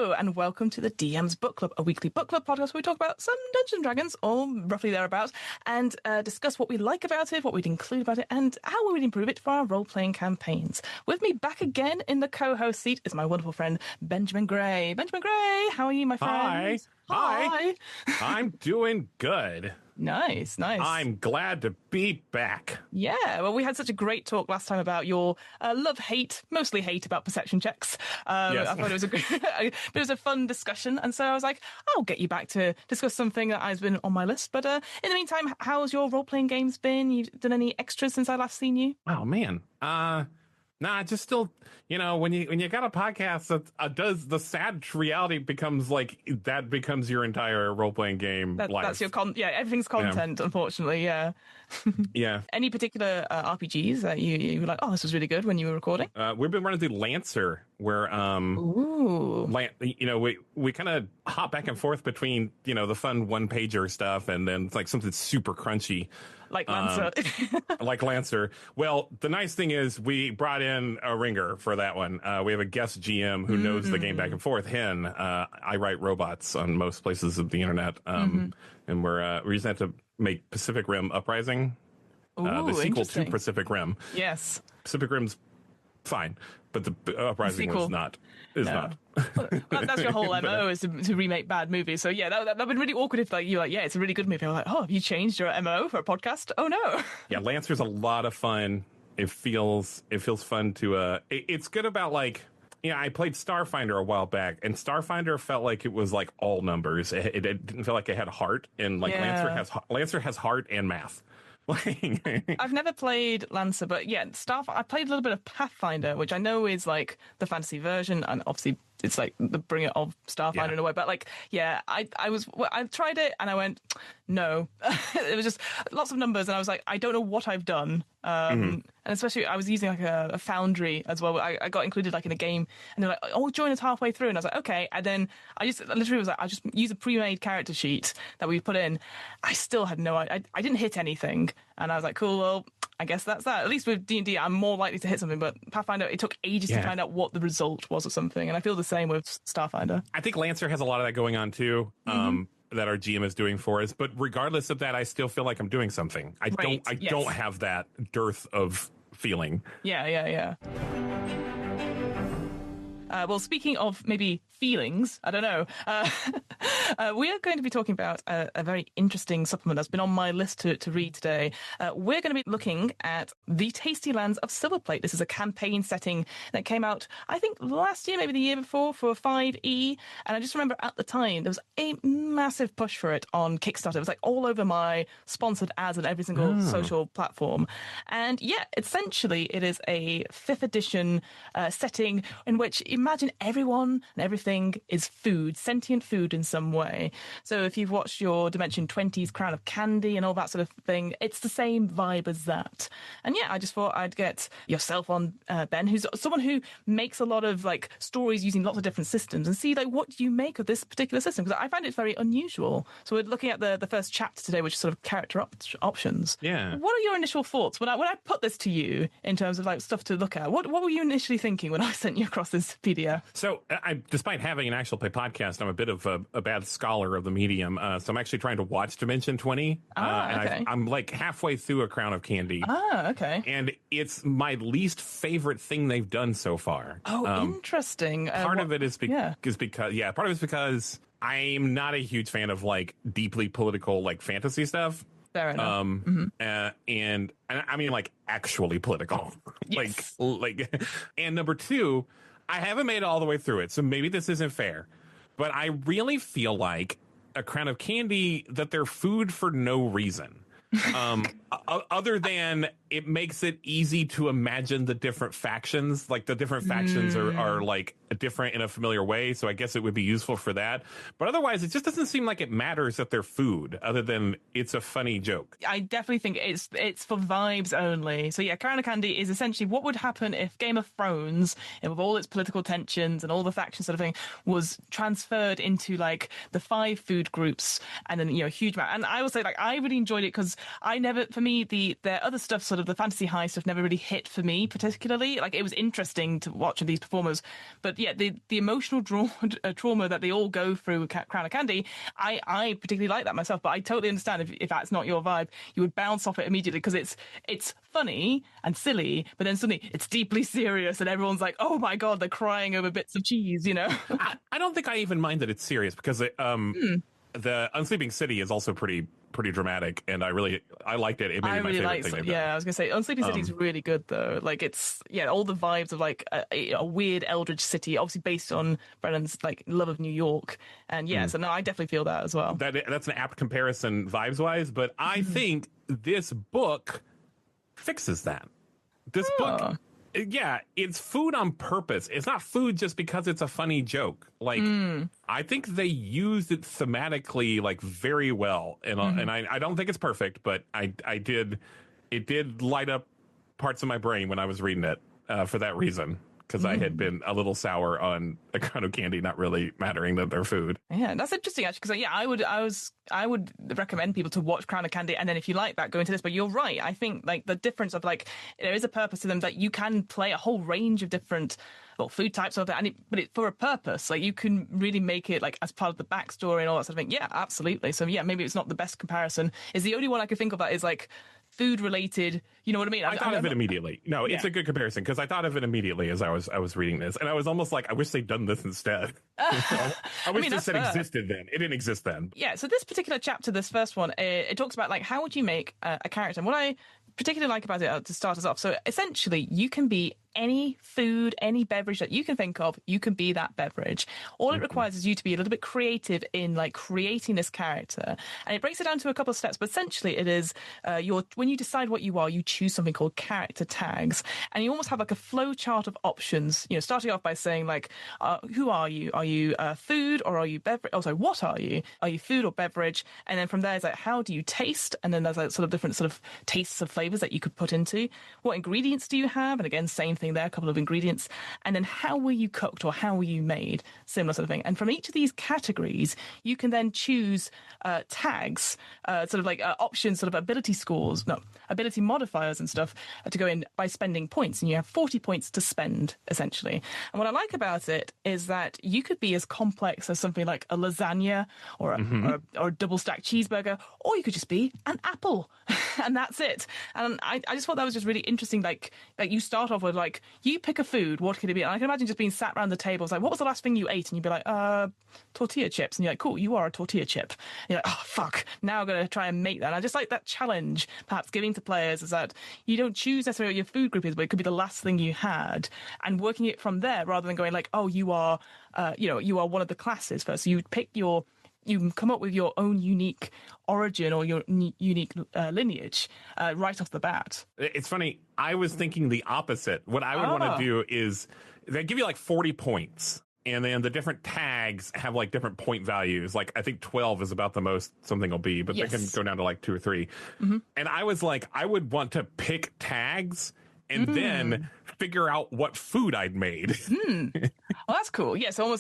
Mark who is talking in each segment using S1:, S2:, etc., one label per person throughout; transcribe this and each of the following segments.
S1: Hello, and welcome to the DM's Book Club, a weekly book club podcast where we talk about some Dungeons and Dragons, or roughly thereabouts, and discuss what we like about it, what we'd include about it, and how we would improve it for our role-playing campaigns. With me back again in the co-host seat is my wonderful friend, Benjamin Gray. Benjamin Gray, how are you, my friend?
S2: Hi. I'm doing good.
S1: Nice.
S2: I'm glad to be back.
S1: Yeah, well, we had such a great talk last time about your love-hate, mostly hate about perception checks.
S2: Yes.
S1: I thought it was a fun discussion, and so I was like, I'll get you back to discuss something that has been on my list. But in the meantime, how's your role-playing games been? You've done any extras since I last seen you?
S2: Oh, man. Nah, just still, when you got a podcast that does, the sad reality becomes like, that becomes your entire role-playing game life.
S1: That's your everything's content, unfortunately, yeah.
S2: Yeah.
S1: Any particular RPGs that you were like, oh, this was really good when you were recording?
S2: We've been running through Lancer, where, we kind of hop back and forth between, the fun one-pager stuff and then like something super crunchy.
S1: Like Lancer.
S2: Like Lancer. Well, the nice thing is we brought in a ringer for that one. We have a guest GM who knows the game back and forth. Hen. I write robots on most places of the internet. And we just have to make Pacific Rim Uprising. The sequel to Pacific Rim.
S1: Yes.
S2: Pacific Rim's fine, but the Uprising was not. Not.
S1: Well, that's your whole MO, is to remake bad movies. So yeah, that'd been really awkward if you're like, yeah, it's a really good movie. I'm like, oh, have you changed your MO for a podcast? Oh no.
S2: Yeah, Lancer's a lot of fun. It feels fun to it's good about like, I played Starfinder a while back, and Starfinder felt like it was like all numbers. It didn't feel like it had heart, and like Lancer has heart and math.
S1: I've never played Lancer, but yeah, I played a little bit of Pathfinder, which I know is like the fantasy version, and obviously it's like the bringer of Starfinder in a way. But like, yeah, I tried it and I went, no. It was just lots of numbers, and I was like, I don't know what I've done. And especially I was using like a Foundry as well. I got included like in a game, and they're like, oh, join us halfway through, and I was like, okay. And then I just literally was like, I just use a pre-made character sheet that we put in. I still had I didn't hit anything, and I was like, cool, well, I guess that's that. At least with D&D, I'm more likely to hit something, but Pathfinder, it took ages to find out what the result was of something, and I feel the same with Starfinder.
S2: I think Lancer has a lot of that going on too. That our GM is doing for us, but regardless of that, I still feel like I'm doing something. I don't have that dearth of feeling.
S1: Yeah. Well, speaking of maybe feelings, I don't know. We are going to be talking about a very interesting supplement that's been on my list to read today. We're going to be looking at The Tasty Lands of Silverplate. This is a campaign setting that came out, I think, last year, maybe the year before, for 5e. And I just remember at the time, there was a massive push for it on Kickstarter. It was like all over my sponsored ads on every single social platform. And yeah, essentially, it is a 5th edition setting in which imagine everyone and everything is food, sentient food in some way. So if you've watched your Dimension 20's Crown of Candy and all that sort of thing, it's the same vibe as that. And yeah, I just thought I'd get yourself on, Ben, who's someone who makes a lot of like stories using lots of different systems, and see like what do you make of this particular system, because I find it very unusual. So we're looking at the first chapter today, which is sort of character options.
S2: Yeah.
S1: What are your initial thoughts when I put this to you in terms of like stuff to look at? What were you initially thinking when I sent you across this PDF?
S2: So, despite having an actual play podcast, I'm a bit of a bad scholar of the medium. So I'm actually trying to watch Dimension 20.
S1: Okay.
S2: And I'm like halfway through A Crown of Candy.
S1: Okay.
S2: And it's my least favorite thing they've done so far.
S1: Oh, interesting.
S2: Part of it is because I'm not a huge fan of like deeply political like fantasy stuff.
S1: Fair enough.
S2: And I mean like actually political.
S1: Yes.
S2: And number two, I haven't made it all the way through it, so maybe this isn't fair, but I really feel like A Crown of Candy, that they're food for no reason. Other than it makes it easy to imagine the different factions. Like the different factions are like different in a familiar way. So I guess it would be useful for that. But otherwise, it just doesn't seem like it matters that they're food, other than it's a funny joke.
S1: I definitely think it's for vibes only. So yeah, Crown of Candy is essentially what would happen if Game of Thrones, and with all its political tensions and all the factions sort of thing, was transferred into like the 5 food groups, and then a huge amount. And I will say, like, I really enjoyed it because for me, their other stuff sort sort of the fantasy high stuff never really hit for me particularly. Like, it was interesting to watch these performers, but yeah, the emotional trauma that they all go through with Crown of Candy, I particularly like that myself. But I totally understand if that's not your vibe, you would bounce off it immediately, because it's funny and silly, but then suddenly it's deeply serious, and everyone's like, "Oh my god," they're crying over bits of cheese, you know.
S2: I don't think I even mind that it's serious, because the Unsleeping City is also pretty dramatic, and I liked it. It made it my favorite thing they've done.
S1: Yeah, I was gonna say Unsleeping City is really good though. Like, it's all the vibes of like a weird eldritch city, obviously based on Brennan's like love of New York, and so no, I definitely feel that as well.
S2: That's an apt comparison vibes wise, but I think this book fixes that. This book. Yeah, it's food on purpose. It's not food just because it's a funny joke. Like, I think they used it thematically like very well, and I don't think it's perfect, but it did light up parts of my brain when I was reading it for that reason, because I had been a little sour on a kind of candy not really mattering that they're food.
S1: Yeah, that's interesting actually, because I would recommend people to watch Crown of Candy, and then if you like that, go into this. But you're right. I think like the difference of like there is a purpose to them, that you can play a whole range of different food types of it, but for a purpose. Like, you can really make it like as part of the backstory and all that sort of thing. Yeah, absolutely. So yeah, maybe it's not the best comparison. It's the only one I could think of that is like food related, you know what I mean?
S2: I thought of it immediately. No, it's a good comparison, because I thought of it immediately as I was reading this, and I was almost like, I wish they'd done this instead. I wish this had existed then. It didn't exist then.
S1: Yeah, so this particular chapter, this first one, it talks about like how would you make a character, and what I particularly like about it to start us off. So essentially, you can be any food, any beverage that you can think of, you can be that beverage. All it requires is you to be a little bit creative in like creating this character. And it breaks it down to a couple of steps, but essentially it is when you decide what you are, you choose something called character tags. And you almost have like a flow chart of options, starting off by saying like, who are you? Are you food, or are you beverage? Oh, sorry, what are you? Are you food or beverage? And then from there it's like, how do you taste? And then there's like sort of different sort of tastes of flavors that you could put into. What ingredients do you have? And again, same thing there, a couple of ingredients. And then how were you cooked, or how were you made? Similar sort of thing. And from each of these categories, you can then choose tags, sort of like options, sort of ability modifiers and stuff to go in by spending points. And you have 40 points to spend, essentially. And what I like about it is that you could be as complex as something like a lasagna or a double stacked cheeseburger, or you could just be an apple. And that's it. And I just thought that was just really interesting. Like you start off with like, you pick a food, what could it be? And I can imagine just being sat around the table. It's like, what was the last thing you ate? And you'd be like, tortilla chips. And you're like, cool, you are a tortilla chip. And you're like, oh, fuck, now I'm going to try and make that. And I just like that challenge, perhaps giving to players, is that you don't choose necessarily what your food group is, but it could be the last thing you had, and working it from there rather than going like, oh, you are one of the classes first. So you can come up with your own unique origin or your unique lineage right off the bat.
S2: It's funny. I was thinking the opposite. What I would want to do is they give you like 40 points, and then the different tags have like different point values. Like, I think 12 is about the most something will be, but they can go down to like 2 or 3. And I was like, I would want to pick tags and then figure out what food I'd made.
S1: Well, that's cool. Yeah, so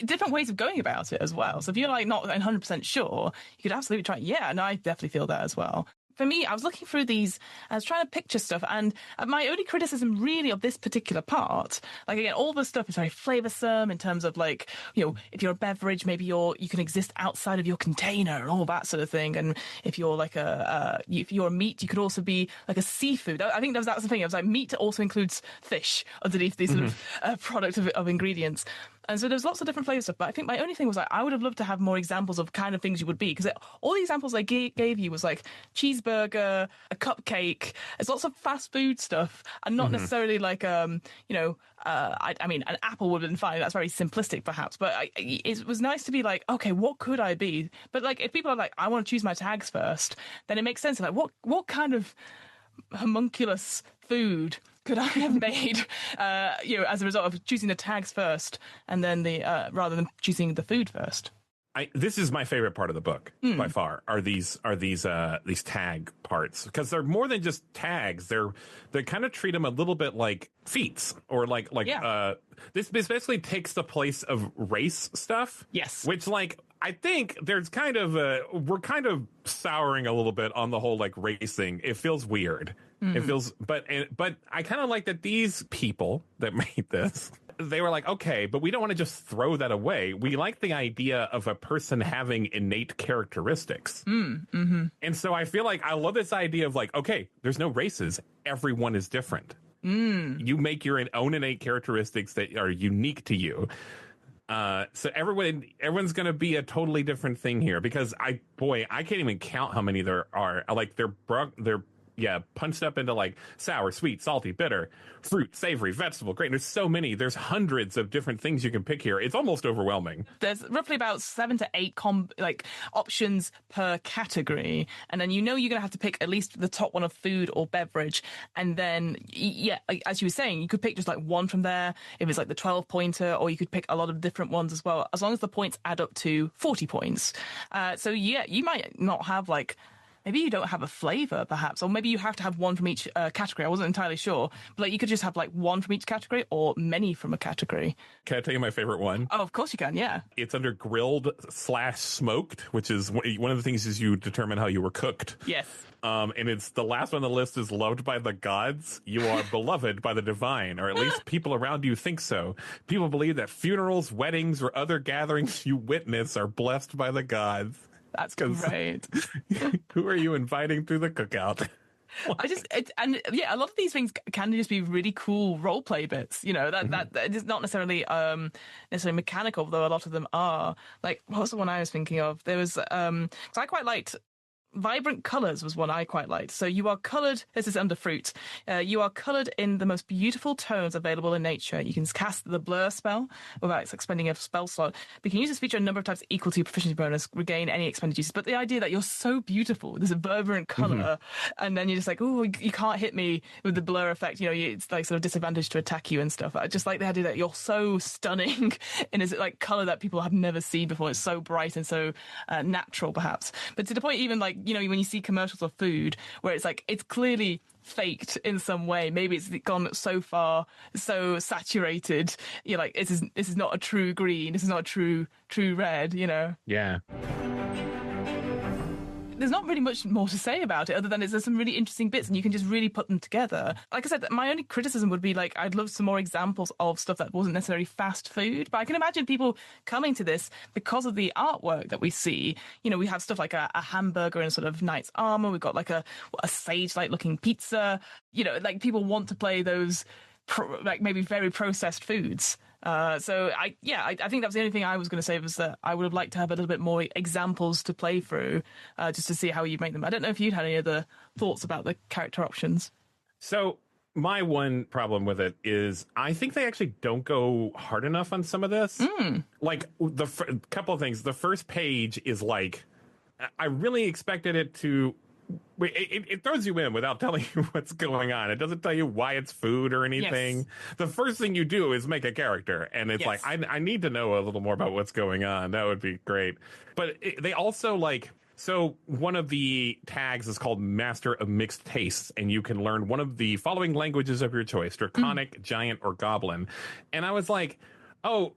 S1: different ways of going about it as well. So if you're like not 100% sure, you could absolutely try. Yeah, and I definitely feel that as well. For me, I was looking through these, I was trying to picture stuff, and my only criticism really of this particular part, like again, all the stuff is very flavoursome in terms of like, if you're a beverage, maybe you can exist outside of your container and all that sort of thing. And if you're like if you're a meat, you could also be like a seafood. I think that's the thing. I was like, meat also includes fish underneath these sort of product of ingredients. And so there's lots of different flavor stuff, but I think my only thing was like, I would have loved to have more examples of kind of things you would be, because all the examples I gave you was like cheeseburger, a cupcake. There's lots of fast food stuff, and not necessarily like I mean, an apple would have been fine. That's very simplistic, perhaps, but it was nice to be like, okay, what could I be? But like, if people are like, I want to choose my tags first, then it makes sense. Like, what kind of homunculus food could I have made, as a result of choosing the tags first, and then rather than choosing the food first?
S2: This is my favorite part of the book by far. Are these tag parts, because they're more than just tags. They kind of treat them a little bit like feats, or like this basically takes the place of race stuff.
S1: Yes,
S2: which like I think there's kind of we're kind of souring a little bit on the whole like race thing. It feels weird. It feels, but I kind of like that these people that made this, they were like, okay, but we don't want to just throw that away. We like the idea of a person having innate characteristics. And so I feel like I love this idea of like, okay, there's no races. Everyone is different. You make your own innate characteristics that are unique to you. So everyone's going to be a totally different thing here because I can't even count how many there are. Like they're punched up into like sour, sweet, salty, bitter, fruit, savory, vegetable, grain. There's so many. There's hundreds of different things you can pick here. It's almost overwhelming.
S1: There's roughly about 7 to 8 options per category, and then you're going to have to pick at least the top one of food or beverage, and then as you were saying, you could pick just like one from there if it's like the 12-pointer, or you could pick a lot of different ones as well, as long as the points add up to 40 points. So you might not have like. Maybe you don't have a flavor, perhaps, or maybe you have to have one from each category. I wasn't entirely sure, but like you could just have like one from each category or many from a category.
S2: Can I tell you my favorite one?
S1: Oh, of course you can. Yeah,
S2: it's under grilled/smoked, which is one of the things is you determine how you were cooked.
S1: Yes.
S2: And it's the last one on the list is loved by the gods. You are beloved by the divine, or at least people around you think so. People believe that funerals, weddings, or other gatherings you witness are blessed by the gods.
S1: That's great.
S2: Who are you inviting to the cookout?
S1: A lot of these things can just be really cool role play bits. That is not necessarily mechanical, though a lot of them are. Like, what was the one I was thinking of? There was, 'cause I quite liked. Vibrant colours was one I quite liked. So you are coloured, this is under fruit, you are coloured in the most beautiful tones available in nature. You can cast the blur spell without expending a spell slot. But you can use this feature a number of times equal to your proficiency bonus, regain any expended uses. But the idea that you're so beautiful, there's a vibrant colour, and then you're just like, oh, you can't hit me with the blur effect. It's like sort of disadvantage to attack you and stuff. I just like the idea that you're so stunning in this like colour that people have never seen before. It's so bright and so natural, perhaps. But to the point even like, when you see commercials of food where it's like, it's clearly faked in some way. Maybe it's gone so far, so saturated. You're like, this is not a true green. This is not a true red,
S2: Yeah.
S1: There's not really much more to say about it other than there's some really interesting bits and you can just really put them together. Like I said, my only criticism would be like, I'd love some more examples of stuff that wasn't necessarily fast food, but I can imagine people coming to this because of the artwork that we see. We have stuff like a hamburger in sort of knight's armor. We've got like a sage-like looking pizza. Like people want to play those like maybe very processed foods. So I think that was the only thing I was going to say was that I would have liked to have a little bit more examples to play through, just to see how you make them. I don't know if you'd had any other thoughts about the character options.
S2: So my one problem with it is I think they actually don't go hard enough on some of this. Like the couple of things. The first page is like, I really expected it to. It throws you in without telling you what's going on. It doesn't tell you why it's food or anything. Yes. The first thing you do is make a character, and it's like, I need to know a little more about what's going on. That would be great. But they also like, so one of the tags is called Master of Mixed Tastes, and you can learn one of the following languages of your choice, Draconic, Giant, or Goblin. And I was like, oh,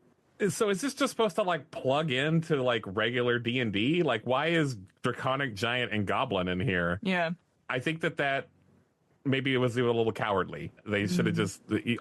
S2: so is this just supposed to like plug into like regular D&D? Like, why is Draconic, Giant, and Goblin in here?
S1: Yeah.
S2: I think that maybe it was a little cowardly. They should have just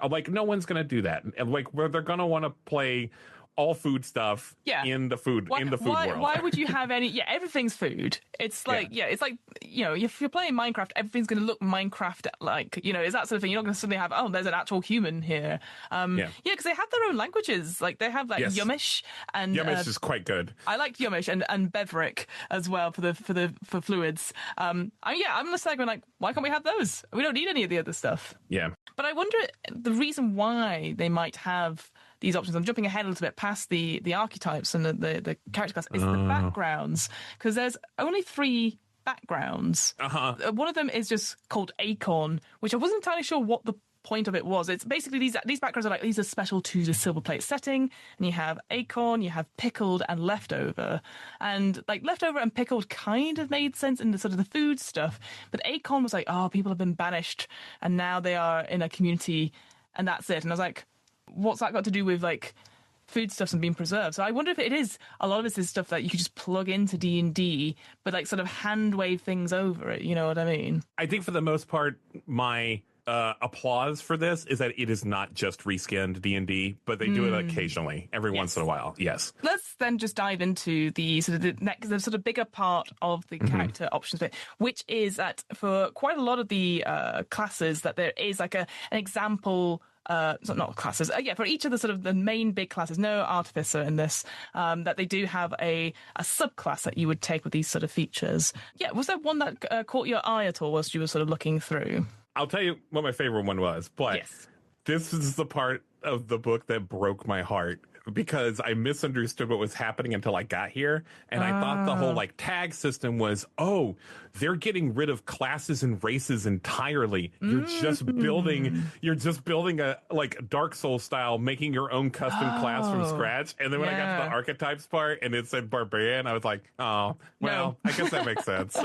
S2: like, no one's going to do that. And like, where they're going to want to play all food stuff in the food world.
S1: Why would you have any? Yeah, everything's food. It's like it's like if you're playing Minecraft, everything's going to look Minecraft like. Is that sort of thing. You're not going to suddenly have there's an actual human here. Because they have their own languages. Like they have like Yumish and
S2: Yumish is quite good.
S1: I liked Yumish and Beverick as well for fluids. I'm just like going like, why can't we have those? We don't need any of the other stuff.
S2: Yeah.
S1: But I wonder the reason why they might have these options. I'm jumping ahead a little bit past the archetypes and the character class is the backgrounds, because there's only 3 backgrounds. One of them is just called Acorn, which I wasn't entirely sure what the point of it was. It's basically these backgrounds are like, these are special to the Silverplate setting, and you have Acorn, you have Pickled, and Leftover. And like Leftover and Pickled kind of made sense in the sort of the food stuff, but Acorn was like, people have been banished and now they are in a community and that's it. And I was like, what's that got to do with like foodstuffs and being preserved. So I wonder if it is a lot of this is stuff that you could just plug into D&D, but like sort of hand wave things over it. You know what I mean?
S2: I think for the most part, my applause for this is that it is not just reskinned D&D, but they do it occasionally, every once in a while. Yes.
S1: Let's then just dive into the sort of the sort of bigger part of the character options bit, which is that for quite a lot of the classes that there is like an example. Not classes. For each of the sort of the main big classes, no artificer in this, that they do have a subclass that you would take with these sort of features. Yeah, was there one that caught your eye at all whilst you were sort of looking through?
S2: I'll tell you what my favorite one was, but this is the part of the book that broke my heart because I misunderstood what was happening until I got here. And I thought the whole like tag system was, oh, they're getting rid of classes and races entirely. You're just building a like Dark Souls style, making your own custom class from scratch. And then when I got to the archetypes part and it said barbarian, I was like, oh, well, I guess that makes sense.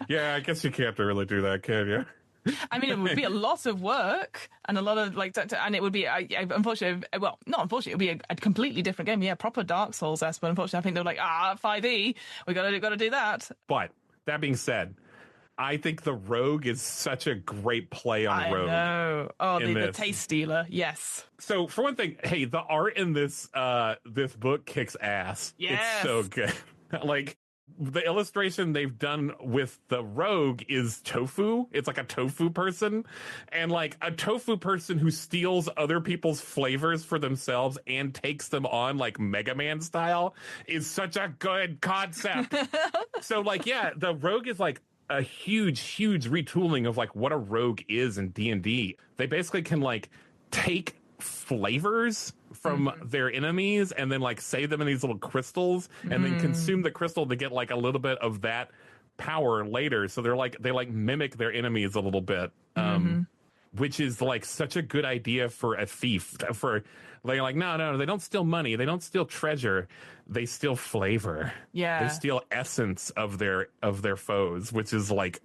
S2: Yeah, I guess you can't really do that, can you?
S1: I mean, it would be a lot of work and a lot of like, and it would be, unfortunately, well, not unfortunately, it would be a completely different game. Yeah, proper Dark Souls-esque, but unfortunately, I think they're like, 5e, we gotta do that.
S2: But that being said, I think the rogue is such a great play on rogue.
S1: I know. Oh, the taste stealer. Yes.
S2: So for one thing, hey, the art in this book kicks ass.
S1: Yes.
S2: It's so good. Like, the illustration they've done with the rogue is tofu. It's like a tofu person, and like a tofu person who steals other people's flavors for themselves and takes them on like Mega Man style is such a good concept. So like, yeah, the rogue is like a huge retooling of like what a rogue is in D&D. They basically can like take flavors from their enemies and then like save them in these little crystals and then consume the crystal to get like a little bit of that power later. So they mimic their enemies a little bit, which is like such a good idea for a thief. For they're like, no, they don't steal money, they don't steal treasure, they steal flavor.
S1: Yeah,
S2: they steal essence of their foes, which is like,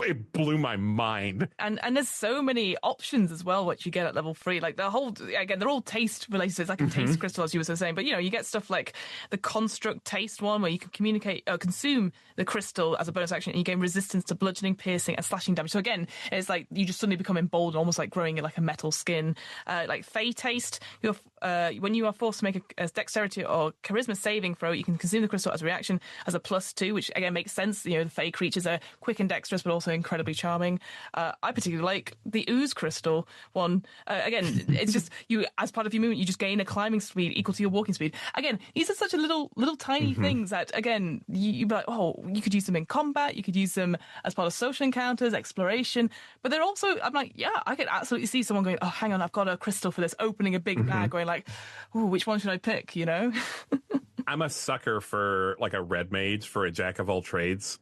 S2: it blew my mind.
S1: And there's so many options as well, which you get at level 3. Like the whole, again, they're all taste related. It's like a taste crystal, as you were saying. But, you know, you get stuff like the construct taste one, where you can consume the crystal as a bonus action, and you gain resistance to bludgeoning, piercing, and slashing damage. So again, it's like you just suddenly become emboldened, almost like growing like a metal skin. Like Fey taste, when you are forced to make a dexterity or charisma saving throw, you can consume the crystal as a reaction as a +2, which again makes sense. You know, the Fey creatures are quick and dexterous, but also incredibly charming. I particularly like the ooze crystal one. Again, it's just you, as part of your movement, you just gain a climbing speed equal to your walking speed. Again, these are such a little tiny things that, again, you'd be like, oh, you could use them in combat, you could use them as part of social encounters, exploration, but they're also, I'm like, yeah, I could absolutely see someone going, oh, hang on, I've got a crystal for this, opening a big bag, going like, oh, which one should I pick, you know?
S2: I'm a sucker for like a red mage, for a jack of all trades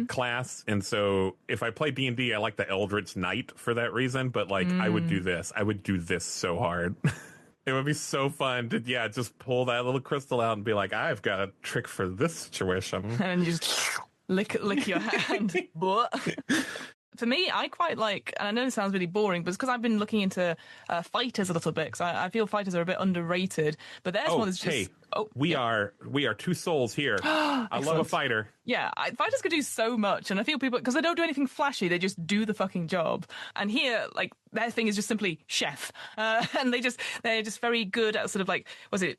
S2: class, and so if I play D&D, I like the Eldritch Knight for that reason. But like, I would do this so hard. It would be so fun to just pull that little crystal out and be like, I've got a trick for this situation,
S1: and you just lick your hand. For me, I quite like, and I know this sounds really boring, but it's because I've been looking into fighters a little bit, because I feel fighters are a bit underrated. But there's one that's just...
S2: We are two souls here. I love a fighter.
S1: Yeah, fighters could do so much, and I feel people, because they don't do anything flashy, they just do the fucking job. And here, like, their thing is just simply chef, and they're just very good at sort of like,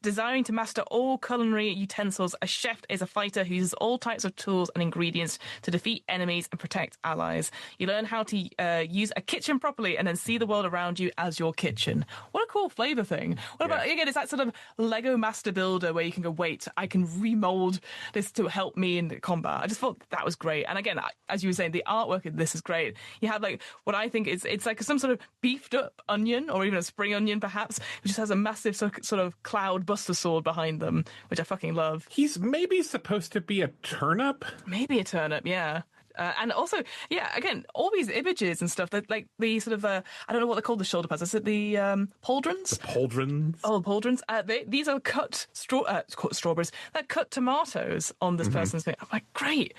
S1: desiring to master all culinary utensils. A chef is a fighter who uses all types of tools and ingredients to defeat enemies and protect allies. You learn how to use a kitchen properly, and then see the world around you as your kitchen. What a cool flavor thing. What about, again, it's that sort of Lego Master Builder where you can go, wait, I can remold this to help me in the combat. I just thought that was great. And again, as you were saying, the artwork in this is great. You have like what I think it's like some sort of beefed up onion, or even a spring onion perhaps, which just has a massive sort of cloud buster sword behind them, which I fucking love.
S2: He's maybe supposed to be a turnip?
S1: Maybe a turnip, yeah. And also, yeah, again, all these images and stuff that like the sort of I don't know what they're called, the shoulder pads. Is it the pauldrons?
S2: Pauldrons.
S1: Oh, pauldrons. These are cut strawberries. They're cut tomatoes on this person's thing. I'm like, great.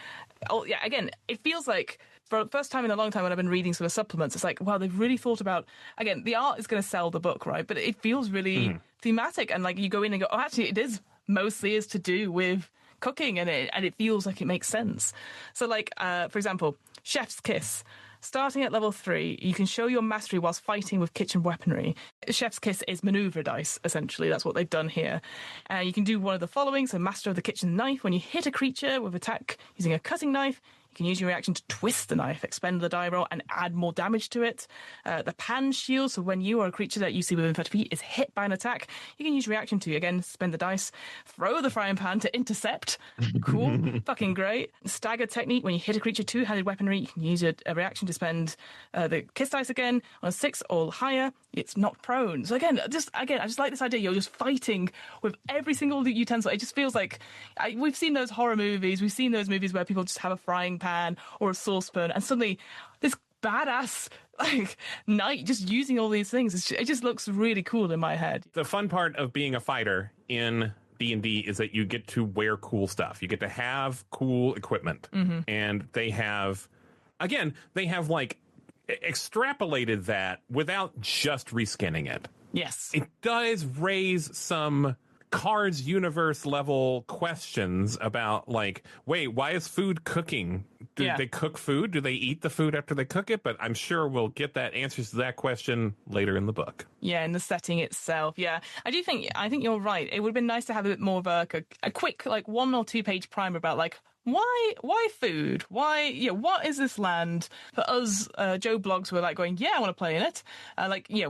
S1: Oh, yeah. Again, it feels like for the first time in a long time when I've been reading sort of supplements, it's like, wow, they've really thought about. Again, the art is going to sell the book, right? But it feels really thematic, and like you go in and go, oh, actually, it is mostly is to do with cooking, and it feels like it makes sense. So, like, for example, Chef's Kiss. Starting at level 3, you can show your mastery whilst fighting with kitchen weaponry. Chef's Kiss is maneuver dice, essentially. That's what they've done here. You can do one of the following. So, Master of the Kitchen Knife. When you hit a creature with attack using a cutting knife, you can use your reaction to twist the knife, expend the die roll, and add more damage to it. The Pan Shield, so when you or a creature that you see within 30 feet is hit by an attack, you can use reaction to, again, spend the dice, throw the frying pan to intercept. Cool. Fucking great. Stagger Technique, when you hit a creature two-handed weaponry, you can use a reaction to spend the kiss dice again. On a 6 or higher, it's not prone. So again, I just like this idea. You're just fighting with every single utensil. It just feels like we've seen those horror movies. We've seen those movies where people just have a frying pan or a saucepan, and suddenly this badass like knight just using all these things. It just looks really cool in my head.
S2: The fun part of being a fighter in D&D is that you get to wear cool stuff. You get to have cool equipment, and they have like extrapolated that without just reskinning it.
S1: Yes,
S2: it does raise some Cards universe level questions about, like, wait, why is food cooking? Do they cook food? Do they eat the food after they cook it? But I'm sure we'll get that answers to that question later in the book.
S1: Yeah, in the setting itself. Yeah, I think you're right. It would have been nice to have a bit more of a quick, like, 1 or 2 page primer about, like, why food? Why, what is this land? For us, Joe blogs were like going, I want to play in it.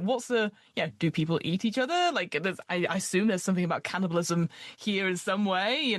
S1: What's the, do people eat each other? Like, I assume there's something about cannibalism here in some way,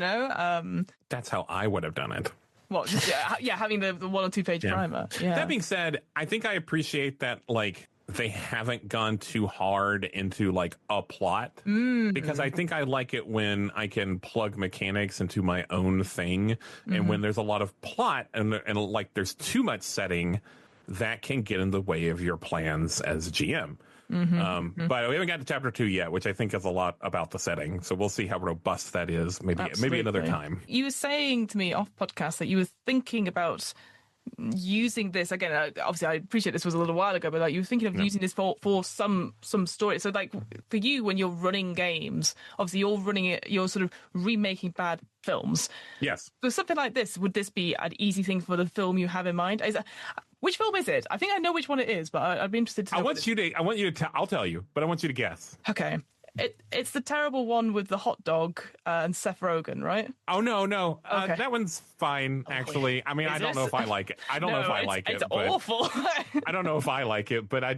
S2: That's how I would have done it.
S1: What? Just, having the 1 or 2 page primer. Yeah.
S2: That being said, I think I appreciate that, like, they haven't gone too hard into, like, a plot, because I think I like it when I can plug mechanics into my own thing, and when there's a lot of plot and like there's too much setting, that can get in the way of your plans as GM. But we haven't got to chapter 2 yet, which I think is a lot about the setting. So we'll see how robust that is. Maybe another time.
S1: You were saying to me off podcast that you were thinking about using this again. Obviously, I appreciate this was a little while ago, but like you were thinking of using this for some story. So, like, for you, when you're running games, obviously you're running it, you're sort of remaking bad films.
S2: Yes.
S1: So something like this, would this be an easy thing for the film you have in mind? Which film is it? I think I know which one it is, but I'd be interested to know.
S2: I'll tell you, but I want you to guess.
S1: Okay. It's the terrible one with the hot dog and Seth Rogen, right?
S2: Oh, no.
S1: Okay.
S2: That one's fine, actually. I mean, I don't know if I like it. I don't know if I like it.
S1: It's awful.
S2: I don't know if I like it, but I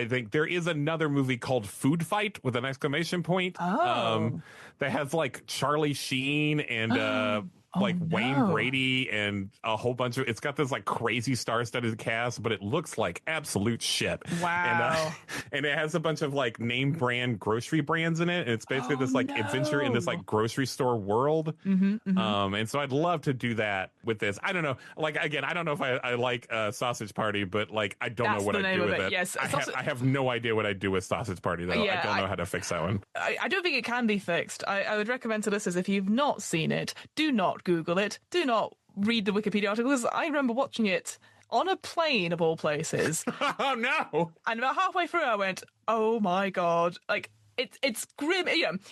S2: think there is another movie called Food Fight with an exclamation point. That has, like, Charlie Sheen and Wayne Brady and a whole bunch of, it's got this, like, crazy star-studded cast, but it looks like absolute shit.
S1: Wow.
S2: And it has a bunch of, like, name brand grocery brands in it, and it's basically this, like, adventure in this, like, grocery store world. And so I'd love to do that with this. I don't know, like, again, I don't know if I like Sausage Party, but, like, I don't know what I'd do with it.
S1: Yes.
S2: I have no idea what I'd do with Sausage Party, though. I don't know how to fix that one.
S1: I don't think it can be fixed. I would recommend to listeners, if you've not seen it, do not Google it. Do not read the Wikipedia article, because I remember watching it on a plane, of all places.
S2: Oh, no.
S1: And about halfway through, I went, oh, my God. Like, it's grim.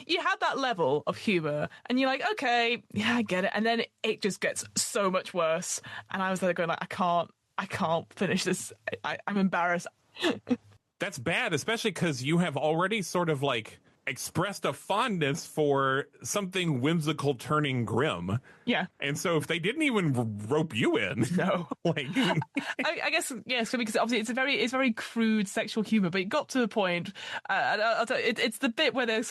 S1: You had that level of humor, and you're like, okay, I get it. And then it just gets so much worse. And I was there going, like, I can't finish this. I'm embarrassed.
S2: That's bad, especially because you have already sort of, like, expressed a fondness for something whimsical turning grim.
S1: Yeah.
S2: And so if they didn't even rope you in.
S1: No.
S2: Like,
S1: I guess, yes, because obviously it's very crude sexual humor, but it got to the point, I'll tell you, it's the bit where they're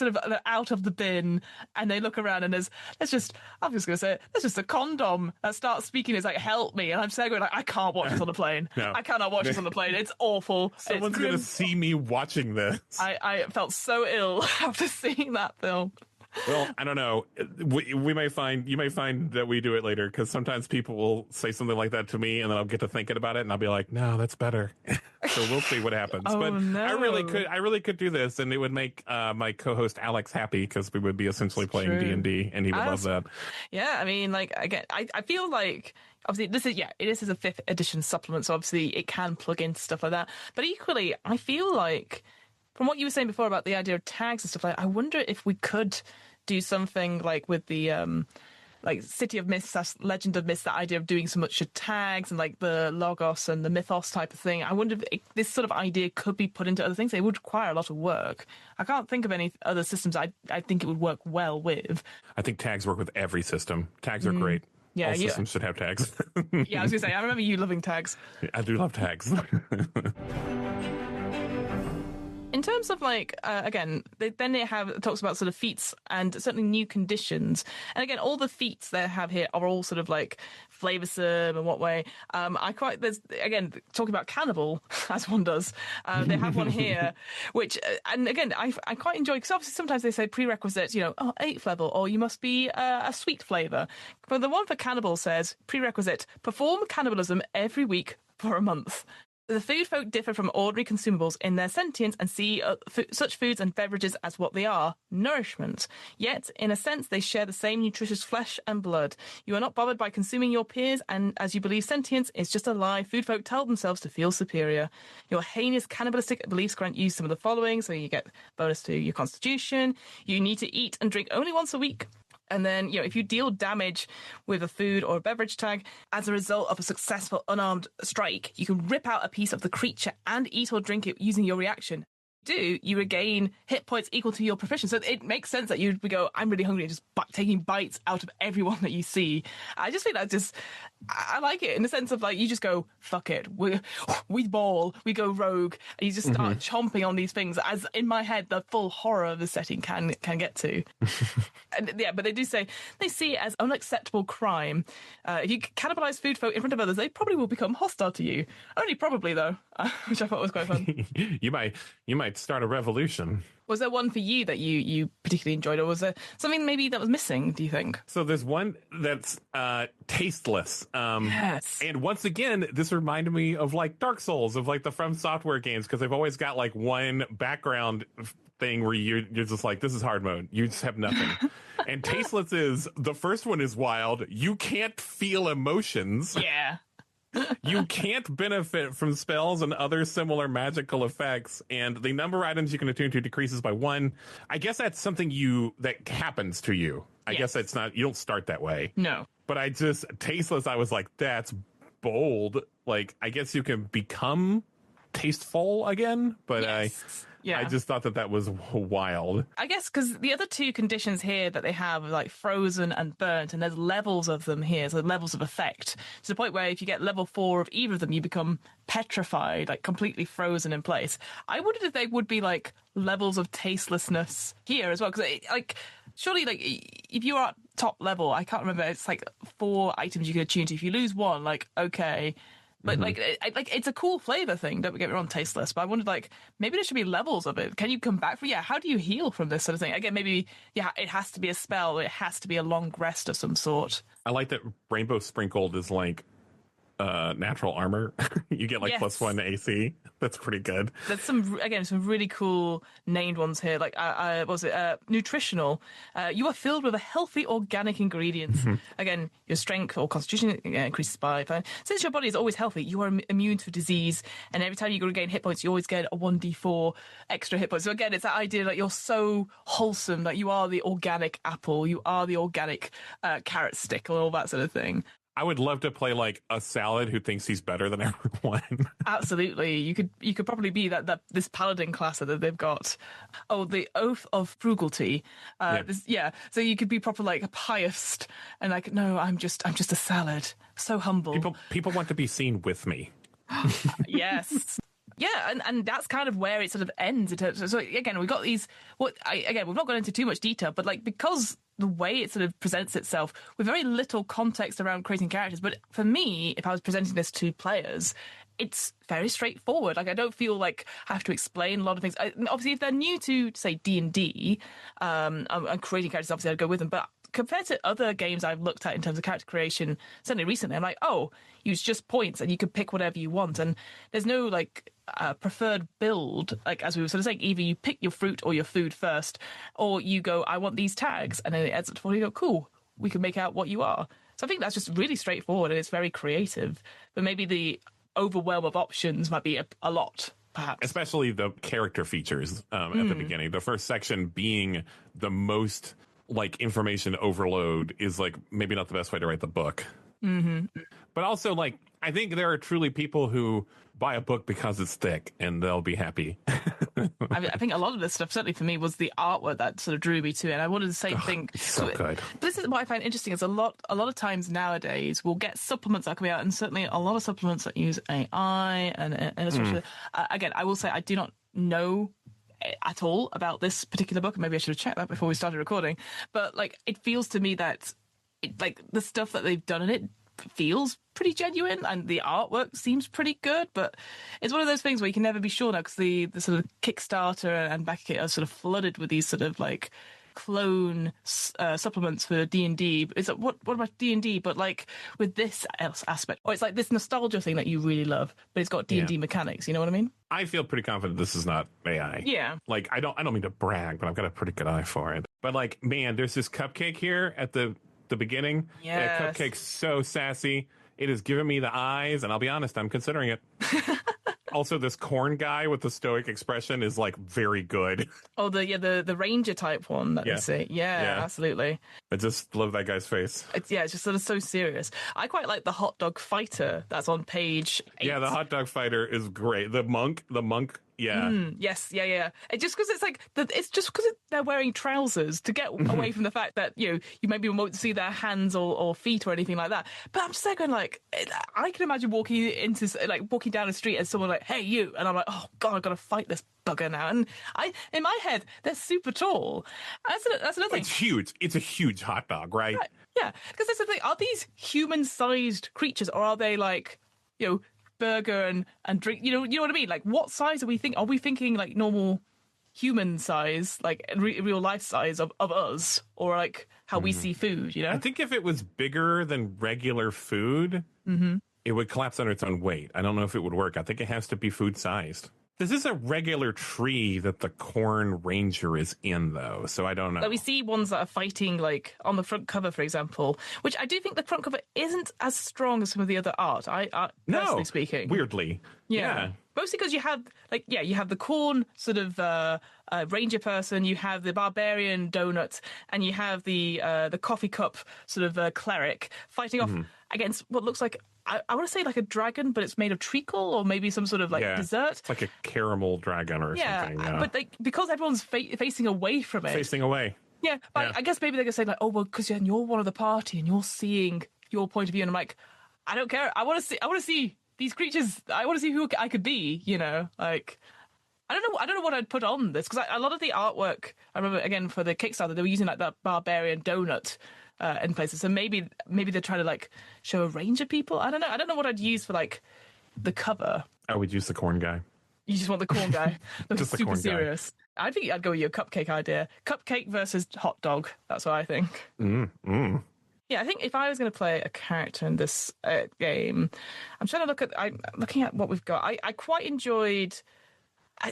S1: out of the bin and they look around and there's just a condom that starts speaking. It's like, help me. And I'm saying, like, I can't watch this on the plane.
S2: No.
S1: I cannot watch this on the plane. It's awful.
S2: Someone's going to see me watching this.
S1: I felt so ill after seeing that film.
S2: Well, I don't know. You may find that we do it later, because sometimes people will say something like that to me, and then I'll get to thinking about it, and I'll be like, "No, that's better." So we'll see what happens.
S1: Oh,
S2: but
S1: no.
S2: I really could do this, and it would make my co-host Alex happy, because we would be essentially playing D&D, and he would love that.
S1: Yeah, I mean, like, again, I feel like obviously this is a 5th edition supplement, so obviously it can plug into stuff like that. But equally, I feel like from what you were saying before about the idea of tags and stuff like that, I wonder if we could do something like with the like City of Myths, Legend of Myths, that idea of doing so much with tags and like the Logos and the Mythos type of thing. I wonder if this sort of idea could be put into other things. It would require a lot of work. I can't think of any other systems I think it would work well with.
S2: I think tags work with every system. Tags are great.
S1: Yeah,
S2: all systems should have tags.
S1: Yeah, I was going to say, I remember you loving tags.
S2: I do love tags.
S1: In terms of like, again, it talks about sort of feats and certainly new conditions. And again, all the feats they have here are all sort of like flavoursome and what way. There's, again, talking about cannibal, as one does, they have one here, which, and again, I quite enjoy, because obviously sometimes they say prerequisites, 8th level, or you must be a sweet flavour. But the one for cannibal says, prerequisite, perform cannibalism every week for a month. The food folk differ from ordinary consumables in their sentience and see such foods and beverages as what they are, nourishment. Yet, in a sense, they share the same nutritious flesh and blood. You are not bothered by consuming your peers, and as you believe sentience is just a lie, food folk tell themselves to feel superior. Your heinous cannibalistic beliefs grant you some of the following, so you get bonus to your constitution. You need to eat and drink only once a week. And then, if you deal damage with a food or a beverage tag as a result of a successful unarmed strike, you can rip out a piece of the creature and eat or drink it using your reaction. You regain hit points equal to your proficiency. So it makes sense that you would go, I'm really hungry, and just taking bites out of everyone that you see. I just think I like it in the sense of like, you just go, fuck it. We ball, we go rogue, and you just start chomping on these things, as in my head, the full horror of the setting can get to. And, yeah, but they do say they see it as unacceptable crime. If you cannibalize food folk in front of others, they probably will become hostile to you. Only probably, though, which I thought was quite fun.
S2: You might start a revolution.
S1: Was there one for you that you particularly enjoyed, or was there something maybe that was missing, do you think?
S2: So there's one that's tasteless.
S1: Yes.
S2: And once again, this reminded me of like Dark Souls, of like the From Software games, because they've always got like one background thing where you're just like, this is hard mode. You just have nothing. And tasteless is, the first one is wild. You can't feel emotions.
S1: Yeah.
S2: You can't benefit from spells and other similar magical effects, and the number of items you can attune to decreases by 1. I guess that's something that happens to you. I guess that's not, you don't start that way.
S1: No.
S2: But tasteless, I was like, that's bold. Like, I guess you can become tasteful again, but
S1: yes.
S2: I just thought that was wild.
S1: I guess because the other two conditions here that they have are like frozen and burnt, and there's levels of them here, so levels of effect, to the point where if you get level 4 of either of them, you become petrified, like completely frozen in place. I wondered if they would be like levels of tastelessness here as well, because surely, like, if you are at top level, I can't remember, it's like 4 items you can attune to. If you lose one, like, okay. But like it's a cool flavor thing. Don't get me wrong, tasteless. But I wondered, like, maybe there should be levels of it. Can you come back from? Yeah, how do you heal from this sort of thing? Again, maybe it has to be a spell. Or it has to be a long rest of some sort.
S2: I like that Rainbow Sprinkled is like natural armor. You get like +1 to AC. That's pretty good. There's
S1: some really cool named ones here. Like what was it? Nutritional. You are filled with a healthy organic ingredients. Again, your strength or constitution increases by 5. Since your body is always healthy, you are immune to disease, and every time you regain hit points, you always get a 1d4 extra hit points. So again, it's that idea that you're so wholesome, that you are the organic apple, you are the organic carrot stick, or all that sort of thing.
S2: I would love to play like a salad who thinks he's better than everyone.
S1: Absolutely. You could probably be this paladin class that they've got. Oh, the Oath of Frugality. So you could be proper like pious and like, no, I'm just a salad. So humble.
S2: People want to be seen with me.
S1: Yes. Yeah, and that's kind of where it sort of ends. So again, we've got these. We've not gone into too much detail, but like, because the way it sort of presents itself with very little context around creating characters. But for me, if I was presenting this to players, it's very straightforward. Like, I don't feel like I have to explain a lot of things. Obviously, if they're new to, say, D&D, and creating characters, obviously I'd go with them. But compared to other games I've looked at in terms of character creation, certainly recently, I'm like, oh, use just points and you can pick whatever you want. And there's no, like, preferred build. Like, as we were sort of saying, either you pick your fruit or your food first, or you go, I want these tags. And then it adds up to 40, you go, cool, we can make out what you are. So I think that's just really straightforward and it's very creative. But maybe the overwhelm of options might be a lot, perhaps.
S2: Especially the character features at the beginning. The first section being the most, like, information overload is, like, maybe not the best way to write the book.
S1: Mm-hmm.
S2: But also, like, I think there are truly people who buy a book because it's thick and they'll be happy.
S1: I think a lot of this stuff, certainly for me, was the artwork that sort of drew me to it. And I wanted the same thing.
S2: So good.
S1: But this is what I find interesting is a lot of times nowadays we'll get supplements that come out, and certainly a lot of supplements that use AI and illustration. Again, I will say I do not know at all about this particular book. Maybe I should have checked that before we started recording. But like, it feels to me that like the stuff that they've done in it feels pretty genuine and the artwork seems pretty good, but it's one of those things where you can never be sure now because the sort of Kickstarter and Backit are sort of flooded with these sort of like clone supplements for D&D. It's like, what about D&D, but like with this aspect, or it's like this nostalgia thing that you really love, but it's got D&D mechanics, you know what I mean?
S2: I feel pretty confident this is not AI.
S1: Yeah.
S2: Like, I don't mean to brag, but I've got a pretty good eye for it. But like, man, there's this cupcake here at the beginning.
S1: Yes.
S2: That cupcake's so sassy. It has given me the eyes, and I'll be honest, I'm considering it. Also, this corn guy with the stoic expression is like very good.
S1: Oh, the ranger type one that they say. Yeah, absolutely.
S2: I just love that guy's face.
S1: It's just sort of so serious. I quite like the hot dog fighter that's on page 8.
S2: Yeah, the hot dog fighter is great. The monk. Yeah.
S1: Yes. Yeah. It's just because it's like they're wearing trousers to get away from the fact that you maybe won't see their hands or feet or anything like that. But I'm just there going like, I can imagine walking down the street and someone like, hey you, and I'm like, oh god, I've got to fight this bugger now. And in my head they're super tall. That's another thing.
S2: It's huge. It's a huge hot dog, right?
S1: Yeah, because that's the thing. Are these human-sized creatures or are they like burger and drink, you know what I mean? Like, what size are we thinking? Are we thinking like normal human size, like real life size of us, or like how we see food? I
S2: think if it was bigger than regular food, it would collapse under its own weight. I don't know if it would work. I think it has to be food sized. This is a regular tree that the Corn Ranger is in, though, so I don't know.
S1: Like, we see ones that are fighting, like, on the front cover, for example, which I do think the front cover isn't as strong as some of the other art, personally speaking.
S2: Weirdly. Yeah.
S1: Mostly because you have the Corn sort of ranger person, you have the barbarian donut, and you have the coffee cup sort of cleric fighting off against what looks like, I want to say like a dragon, but it's made of treacle or maybe some sort of like dessert.
S2: It's like a caramel dragon or something. Yeah,
S1: but because everyone's facing away from it.
S2: Facing away.
S1: Yeah, but I guess maybe they're going to say like, oh, well, because you're one of the party and you're seeing your point of view. And I'm like, I don't care. I want to see these creatures. I want to see who I could be, like... I don't know what I'd put on this, because a lot of the artwork, I remember, again, for the Kickstarter, they were using like that barbarian donut in places. So maybe they're trying to like show a range of people. I don't know. I don't know what I'd use for like the cover.
S2: I would use the corn guy.
S1: You just want the corn guy?
S2: Just the
S1: super
S2: corn
S1: serious. Guy. I think I'd go with your cupcake idea. Cupcake versus hot dog. That's what I think. Yeah, I think if I was going to play a character in this game, I'm looking at what we've got. I quite enjoyed...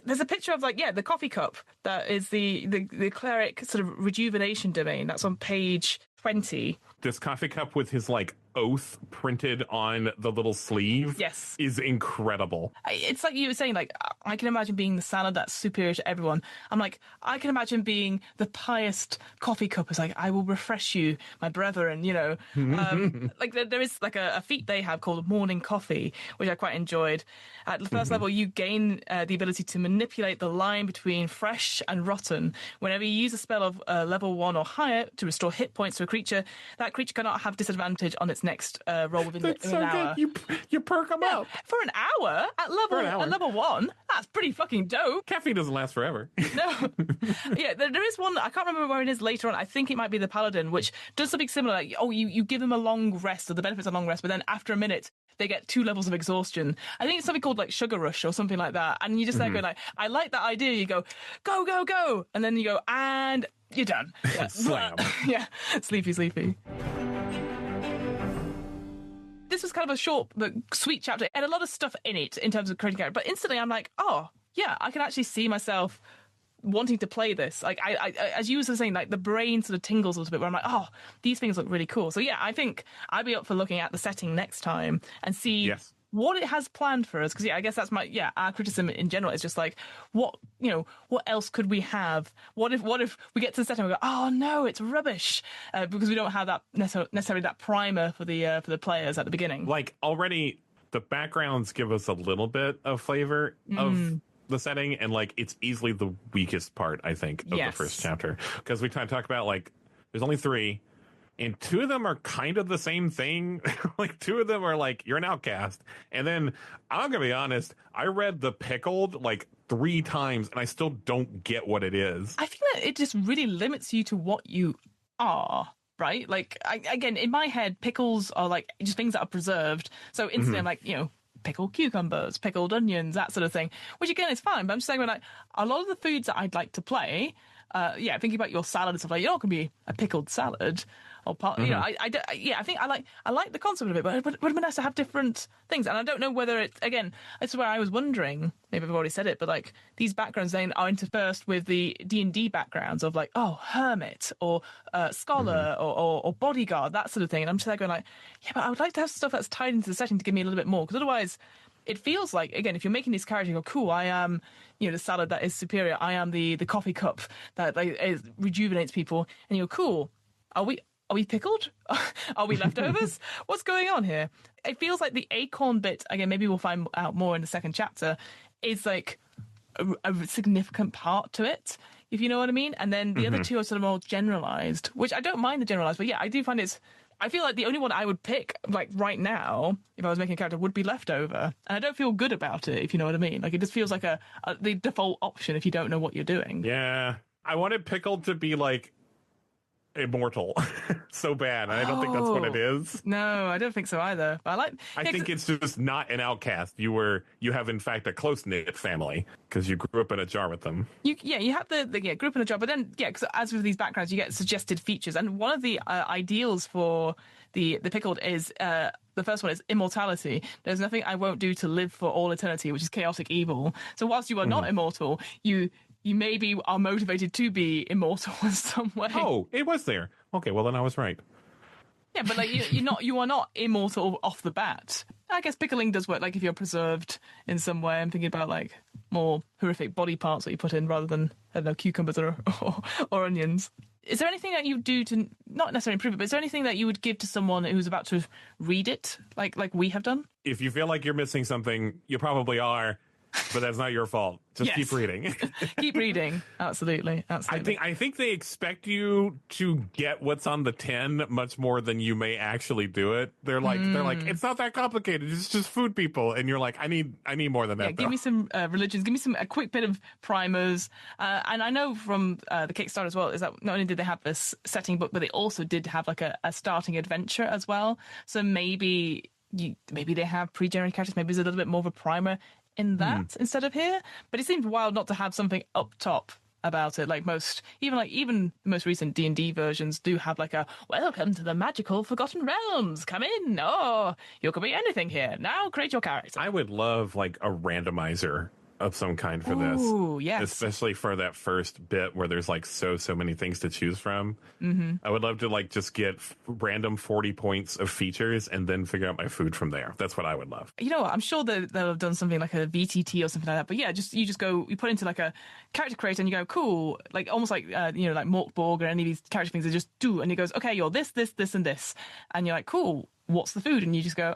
S1: there's a picture of the coffee cup that is the cleric sort of rejuvenation domain. That's on page 20.
S2: This coffee cup with his oath printed on the little sleeve is incredible.
S1: It's like you were saying, I can imagine being the salad that's superior to everyone. I'm like, I can imagine being the pious coffee cup. It's like, I will refresh you, my brethren, there is a feat they have called morning coffee, which I quite enjoyed. At the first level, you gain the ability to manipulate the line between fresh and rotten. Whenever you use a spell of level 1 or higher to restore hit points to a creature, that that creature cannot have disadvantage on its next roll within
S2: That's
S1: an
S2: so
S1: hour.
S2: good. You perk them up.
S1: For an hour at level 1. That's pretty fucking dope.
S2: Caffeine doesn't last forever.
S1: No. Yeah, there is one that I can't remember where it is later on. I think it might be the Paladin, which does something similar. Like, you give them a long rest, or the benefits of a long rest, but then after a minute, they get 2 levels of exhaustion. I think it's something called like Sugar Rush or something like that. And you just there go like, I like that idea. You go, go, go, go. And then you go, and you're done. Yeah.
S2: Slam.
S1: Yeah. Sleepy. This was kind of a short but sweet chapter. It had a lot of stuff in it in terms of creating character. But instantly I'm like, oh, yeah, I can actually see myself wanting to play this. Like, I as you were saying, like the brain sort of tingles a little bit where I'm like, oh, these things look really cool. So yeah, I think I'd be up for looking at the setting next time and see what it has planned for us. Because yeah, I guess that's our criticism in general is just like, what else could we have? What if we get to the setting and we go, oh no, it's rubbish, because we don't have that necessarily that primer for the players at the beginning.
S2: Like already the backgrounds give us a little bit of flavor of the setting, and like it's easily the weakest part, I think, of the first chapter, because we kind of talk about like there's only 3 and 2 of them are kind of the same thing. Like 2 of them are like, you're an outcast, and then I'm gonna be honest, I read the Pickled like 3 times and I still don't get what it is.
S1: I feel like it just really limits you to what you are, right? Like, again, in my head, pickles are like just things that are preserved, so instantly I'm like, pickled cucumbers, pickled onions, that sort of thing, which again is fine, but I'm just saying, like, a lot of the foods that I'd like to play, thinking about your salad and stuff, like, you're not going to be a pickled salad or part, I think I like the concept of it, but it would be nice to have different things. And I don't know whether it's, again, that's where I was wondering, maybe I've already said it, but like these backgrounds then are interspersed with the D&D backgrounds of like, oh, hermit or scholar or bodyguard, that sort of thing. And I'm just there going like, yeah, but I would like to have stuff that's tied into the setting to give me a little bit more, because otherwise it feels like, again, if you're making this character, you go, cool, I am, the salad that is superior, I am the coffee cup that rejuvenates people, and you go, cool, are we pickled? Are we leftovers? What's going on here? It feels like the acorn bit, again, maybe we'll find out more in the second chapter, is like a significant part to it, if you know what I mean. And then the other 2 are sort of more generalized, which I don't mind the generalized, but yeah, I do find I feel like the only one I would pick, like right now, if I was making a character, would be Leftover. And I don't feel good about it, if you know what I mean. Like, it just feels like the default option if you don't know what you're doing.
S2: Yeah. I wanted Pickled to be like immortal so bad, and I don't think that's what it is.
S1: No, I don't think so either. But
S2: I think it's just not an outcast. You have in fact a close knit family because you grew up in a jar with them.
S1: You have the grew up in a jar, but then because as with these backgrounds, you get suggested features, and one of the ideals for the Pickled is the first one is immortality. There's nothing I won't do to live for all eternity, which is chaotic evil. So whilst you are not immortal, you maybe are motivated to be immortal in some way.
S2: Oh, it was there. Okay, well then I was right.
S1: Yeah, but like you are not immortal off the bat. I guess pickling does work. Like if you're preserved in some way, I'm thinking about like more horrific body parts that you put in rather than, I don't know, cucumbers or onions. Is there anything that you do to not necessarily improve it, but is there anything that you would give to someone who's about to read it, like we have done?
S2: If you feel like you're missing something, you probably are. But that's not your fault. Just keep reading.
S1: Keep reading. Absolutely.
S2: I think they expect you to get what's on the tin much more than you may actually do it. They're like, it's not that complicated. It's just food people, and you're like, I need more than that.
S1: Give me some religions. Give me a quick bit of primers. And I know from the Kickstarter as well is that not only did they have this setting book, but they also did have like a starting adventure as well. So maybe they have pre-generated characters. Maybe there's a little bit more of a primer in that instead of here, but it seems wild not to have something up top about it. Like even the most recent D&D versions do have like a welcome to the magical forgotten realms, come in, you could be anything here, now create your character.
S2: I would love like a randomizer of some kind for this.
S1: Ooh, yes.
S2: Especially for that first bit where there's like so many things to choose from. I would love to like just get random 40 points of features and then figure out my food from there. That's what I would love.
S1: You know what? I'm sure they'll have done something like a VTT or something like that. But yeah, you just go, you put into like a character creator and you go, cool, like almost like like Morkborg or any of these character things they just do, and he goes, okay, you're this, and this, and you're like, cool, what's the food? And you just go,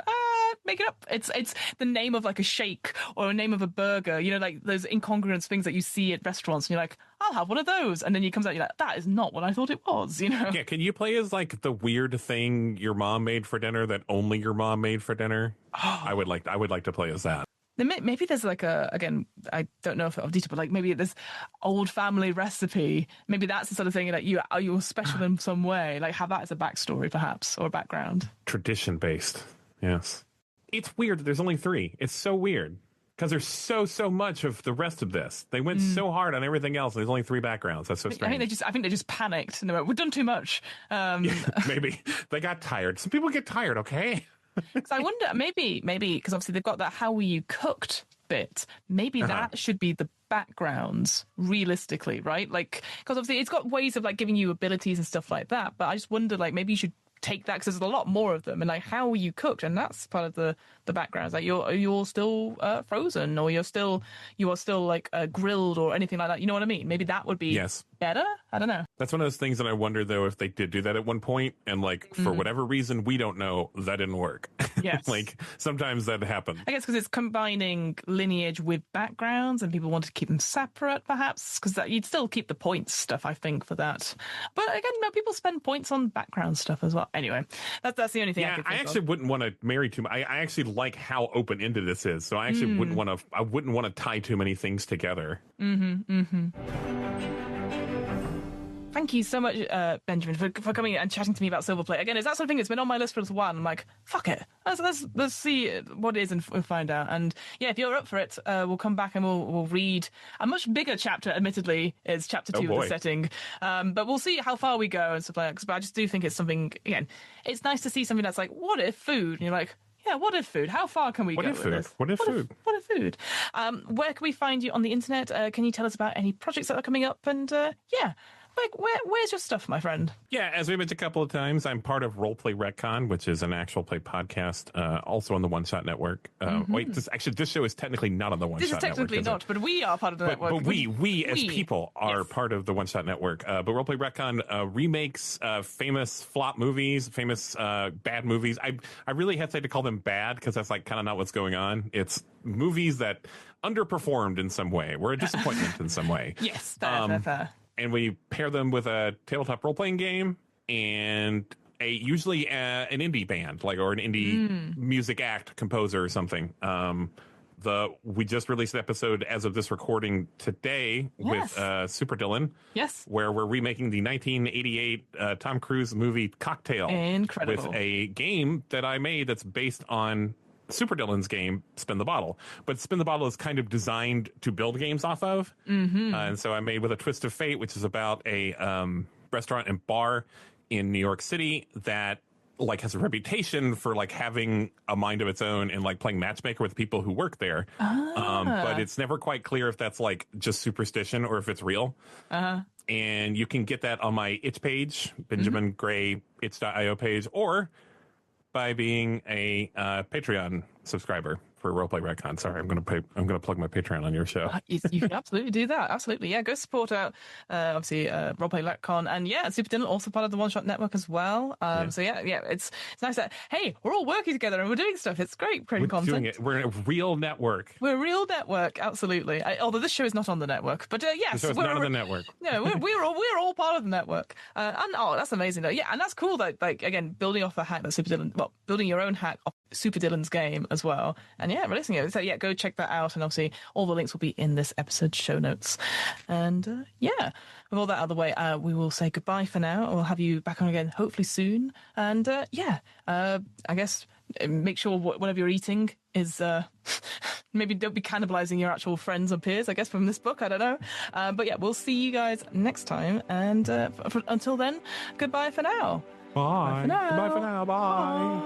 S1: make it up. It's the name of like a shake or a name of a burger, you know, like those incongruous things that you see at restaurants and you're like, I'll have one of those, and then you comes out, you're like, that is not what I thought it was, you know.
S2: Yeah, can you play as like the weird thing your mom made for dinner that only your mom made for dinner? I would like to play as that.
S1: Maybe there's like again, I don't know if I'll detail, but like maybe this old family recipe. Maybe that's the sort of thing that you're special in some way. Like have that as a backstory, perhaps, or a background.
S2: Tradition based, yes. It's weird that there's only 3. It's so weird because there's so much of the rest of this. They went so hard on everything else. And there's only 3 backgrounds. That's so strange.
S1: I think they just panicked. And they went, we've done too much.
S2: Maybe they got tired. Some people get tired. Okay.
S1: Because I wonder, maybe, because obviously they've got that how were you cooked bit. Maybe that should be the backgrounds, realistically, right? Like, because obviously it's got ways of like giving you abilities and stuff like that. But I just wonder, like, maybe you should take that because there's a lot more of them, and like how were you cooked, and that's part of the backgrounds. Like you're still frozen, or you are still like grilled or anything like that. You know what I mean? Maybe that would be better. I don't know.
S2: That's one of those things that I wonder though if they did do that at one point, and like for whatever reason we don't know, that didn't work.
S1: Yes,
S2: like sometimes that happens.
S1: I guess because it's combining lineage with backgrounds, and people want to keep them separate, perhaps because you'd still keep the points stuff. I think for that, but again, no, people spend points on background stuff as well. Anyway, that's the only thing.
S2: Yeah, I actually wouldn't want to marry too much. I actually like how open ended this is, so I actually wouldn't want to. I wouldn't want to tie too many things together.
S1: Thank you so much, Benjamin, for coming and chatting to me about Silverplate. Again, it's that sort of thing that's been on my list for a while. I'm like, fuck it. Let's see what it is and find out. And yeah, if you're up for it, we'll come back and we'll read a much bigger chapter, admittedly. It's chapter 2 of the setting. But we'll see how far we go and stuff like that. But I just do think it's something, again, it's nice to see something that's like, what if food? And you're like, yeah, what if food? How far can we go with this?
S2: What if food?
S1: What if food? Where can we find you on the internet? Can you tell us about any projects that are coming up? And yeah. Like, where's your stuff, my friend?
S2: Yeah, as we mentioned a couple of times, I'm part of Roleplay Retcon, which is an actual play podcast, also on the One Shot Network. Wait, this show is technically not on the One Shot Network.
S1: This is technically not, but we are part of the network.
S2: But we as people are part of the One Shot Network. But Roleplay Retcon remakes famous flop movies, famous bad movies. I really hesitate to call them bad because that's like kind of not what's going on. It's movies that underperformed in some way, were a disappointment in some way.
S1: Yes, fair.
S2: And we pair them with a tabletop role-playing game and usually an indie band, like, or an indie music act, composer or something. We just released an episode as of this recording today with Super Dylan.
S1: Yes.
S2: Where we're remaking the 1988 Tom Cruise movie Cocktail.
S1: Incredible.
S2: With a game that I made that's based on Super Dylan's game, Spin the Bottle. But Spin the Bottle is kind of designed to build games off of. And so I made With a Twist of Fate, which is about a restaurant and bar in New York City that like has a reputation for like having a mind of its own and like playing matchmaker with people who work there. But it's never quite clear if that's like just superstition or if it's real. And you can get that on my itch page, Benjamin Gray itch.io page, or by being a Patreon subscriber for Roleplay Retcon. Sorry, I'm gonna plug my Patreon on your show.
S1: You can absolutely do that. Absolutely, yeah. Go support out obviously Roleplay Retcon, and yeah, Super Dylan also part of the One Shot Network as well. So yeah, it's nice that hey, we're all working together and we're doing stuff. It's great creating content.
S2: Doing it. We're in a real network.
S1: We're a real network, absolutely. Although this show is not on the network, but yes,
S2: the show is not on the network.
S1: No, we're all part of the network, and that's amazing though. Yeah, and that's cool that like again building off a hack that Super Dylan, well, building your own hack off Super Dylan's game as well, and yeah, releasing it. So yeah, go check that out, and obviously all the links will be in this episode's show notes. And yeah, with all that out of the way, we will say goodbye for now. We'll have you back on again hopefully soon. And I guess make sure whatever you're eating is maybe don't be cannibalizing your actual friends or peers, I guess, from this book. I don't know. But yeah, we'll see you guys next time. And until then, goodbye for now.
S2: Bye.
S1: Bye for now.
S2: Goodbye for now. Bye.